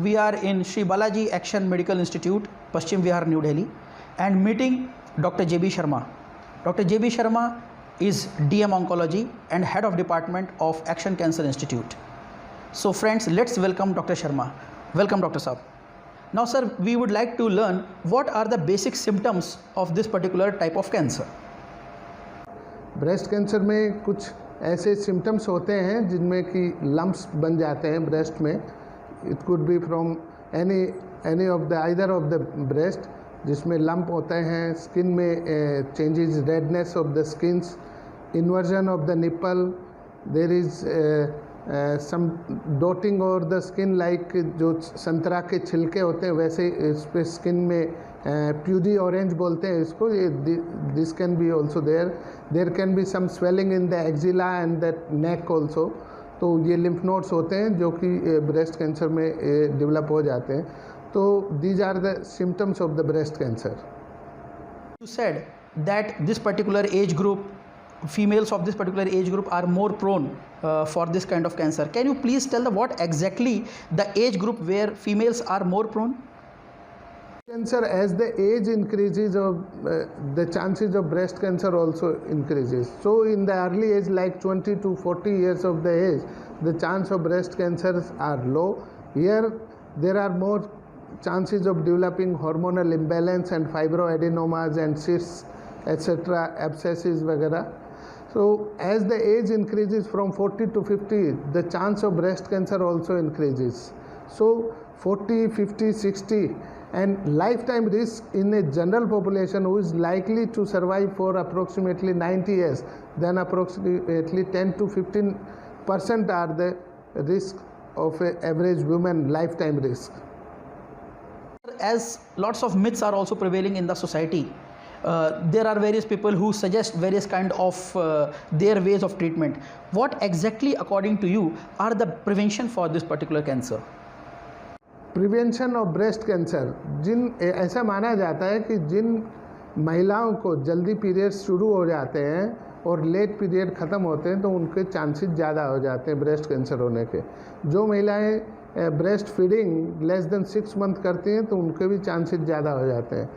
we are in Sri Balaji Action Medical Institute, Paschim Vihar, New Delhi, and meeting Dr. J.B. Sharma. Dr. J.B. Sharma is DM Oncology and Head of Department of Action Cancer Institute. So friends, let's welcome Dr. Sharma. Welcome Dr. Saab. Now sir, we would like to learn what are the basic symptoms of this particular type of cancer. Breast cancer में कुछ ऐसे symptoms होते हैं जिनमें कि lumps बन जाते हैं ब्रेस्ट में. It could be from any of the either of the breast, जिसमें लम्प होते हैं, स्किन में changes, redness of the skins, inversion of the nipple, there is some dotting over the skin, like जो संतरा के छिलके होते हैं वैसे इस पे स्किन में प्यूडी ऑरेंज बोलते हैं इसको. This can be also there can be some swelling in the axilla and the neck also. तो ये लिम्फ नोड्स होते हैं जो कि ब्रेस्ट कैंसर में डेवलप हो जाते हैं. तो these are the symptoms of the breast cancer. You said that this particular age group, females of this particular age group are more prone for this kind of cancer. Can you please tell what exactly the age group where females are more prone? Cancer, as the age increases, the chances of breast cancer also increases. So in the early age, like 20 to 40 years of the age, the chance of breast cancers are low. Here there are more chances of developing hormonal imbalance and fibroadenomas and cysts, etc., abscesses वगैरह. So as the age increases from 40 to 50, the chance of breast cancer also increases. So 40, 50, 60 and lifetime risk in a general population who is likely to survive for approximately 90 years, then approximately 10 to 15% are the risk of an average woman lifetime risk. As lots of myths are also prevailing in the society, there are various people who suggest various kind of their ways of treatment. What exactly according to you are the prevention for this particular cancer? Prevention of breast cancer, ऐसा माना जाता है कि जिन महिलाओं को जल्दी periods शुरू हो जाते हैं और लेट पीरियड ख़त्म होते हैं तो उनके चांसेस ज़्यादा हो जाते हैं ब्रेस्ट कैंसर होने के. जो महिलाएं breast feeding less than 6 month करती हैं तो उनके भी चांसेस ज़्यादा हो जाते हैं.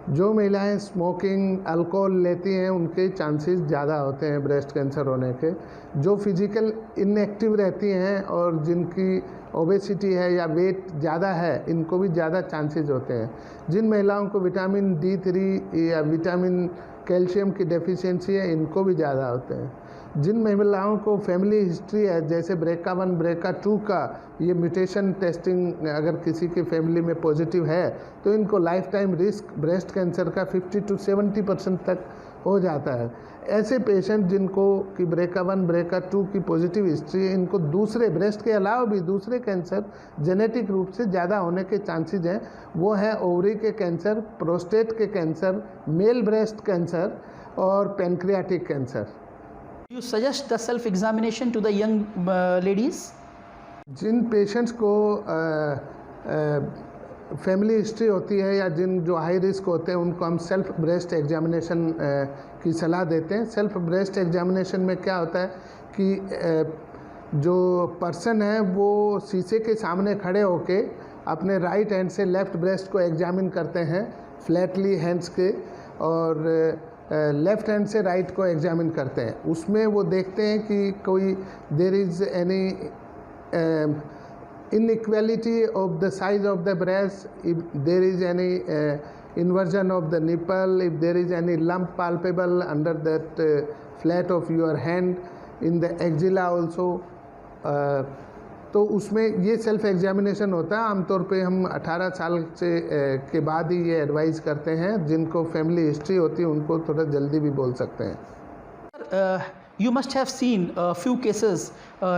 जो महिलाएं स्मोकिंग, अल्कोहल लेती हैं उनके चांसेस ज़्यादा होते हैं ब्रेस्ट कैंसर होने के. जो फिजिकल इनएक्टिव रहती हैं और जिनकी ओबेसिटी है या वेट ज़्यादा है, इनको भी ज़्यादा चांसेस होते हैं. जिन महिलाओं को विटामिन D3 या विटामिन कैल्शियम की डेफिशिएंसी है, इनको भी ज़्यादा होते हैं. जिन महिलाओं को फैमिली हिस्ट्री है, जैसे BRCA1 BRCA2 का ये म्यूटेशन टेस्टिंग अगर किसी की फैमिली में पॉजिटिव है तो इनको life time risk breast cancer का 50 to 70% तक हो जाता है. ऐसे पेशेंट जिनको कि BRCA1 BRCA2 की पॉजिटिव हिस्ट्री है, इनको दूसरे ब्रेस्ट के अलावा भी दूसरे कैंसर जेनेटिक रूप से ज़्यादा होने के चांसेस हैं. वो है ओवरी के कैंसर, प्रोस्टेट के कैंसर, मेल ब्रेस्ट कैंसर और pancreatic cancer. You suggest the self-examination to the young ladies? जिन पेशेंट्स को फैमिली हिस्ट्री होती है या जिन जो हाई रिस्क होते हैं उनको हम सेल्फ ब्रेस्ट एग्जामिनेशन की सलाह देते हैं. सेल्फ ब्रेस्ट एग्जामिनेशन में क्या होता है कि जो पर्सन है वो शीशे के सामने खड़े होके अपने राइट हैंड से लेफ़्ट ब्रेस्ट को एग्जामिन करते हैं फ्लैटली हैंड्स के, और लेफ़्ट हैंड से राइट को एग्जामिन करते हैं. उसमें वो देखते हैं कि कोई there is any inequality of the size of the breast, if there is any inversion of the nipple, if there is any lump palpable under that flat of your hand, in the axilla also. तो उसमें ये self examination होता है. आमतौर पे हम 18 साल से के बाद ही ये एडवाइस करते हैं. जिनको फैमिली हिस्ट्री होती है उनको थोड़ा जल्दी भी बोल सकते हैं. You must have seen a few cases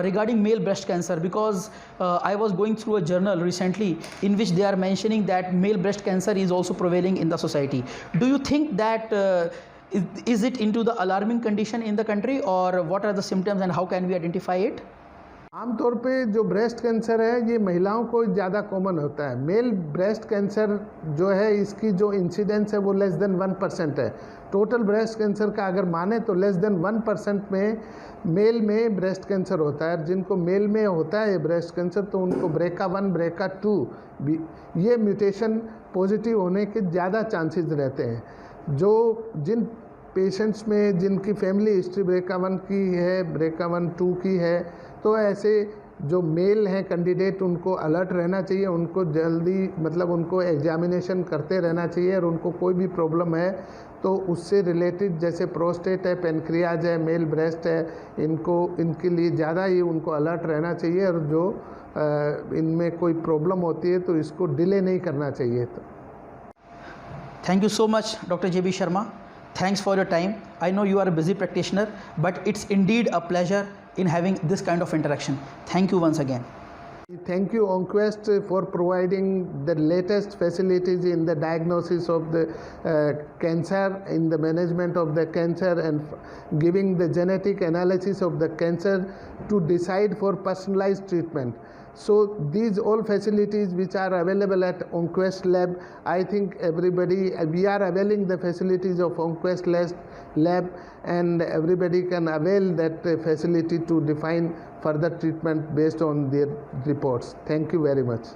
regarding male breast cancer, because I was going through a journal recently in which they are mentioning that male breast cancer is also prevailing in the society. Do you think that is it into the alarming condition in the country, or what are the symptoms and how can we identify it? आमतौर पे जो breast cancer है ये महिलाओं को ज़्यादा common होता है। मेल ब्रेस्ट कैंसर जो है इसकी जो इंसिडेंस है वो लेस देन 1% है। टोटल ब्रेस्ट कैंसर का अगर माने तो लेस देन 1% में मेल में ब्रेस्ट कैंसर होता है। जिनको मेल में होता है ब्रेस्ट कैंसर तो उनको BRCA1 BRCA2 ये म्यूटेशन पॉजिटिव होने के ज़्यादा चांसेस रहते हैं। जिन पेशेंट्स में जिनकी फैमिली हिस्ट्री BRCA1 की है, BRCA1 2 की है, तो ऐसे जो मेल हैं कैंडिडेट उनको अलर्ट रहना चाहिए, उनको जल्दी मतलब उनको एग्जामिनेशन करते रहना चाहिए। और उनको कोई भी प्रॉब्लम है तो उससे रिलेटेड जैसे प्रोस्टेट है, पेनक्रियाज है, मेल ब्रेस्ट है, इनके लिए ज़्यादा ही उनको अलर्ट रहना चाहिए। और जो इनमें कोई प्रॉब्लम होती है तो इसको डिले नहीं करना चाहिए। तो Thank you so much, Dr. JB Sharma. Thanks for your time. I know you are a busy practitioner, but it's indeed a pleasure in having this kind of interaction. Thank you once again. Thank you, Onquest, for providing the latest facilities in the diagnosis of the cancer, in the management of the cancer, and giving the genetic analysis of the cancer to decide for personalized treatment. So these all facilities which are available at Onquest Lab, I think we are availing the facilities of Onquest Lab, and everybody can avail that facility to define further treatment based on their reports. Thank you very much.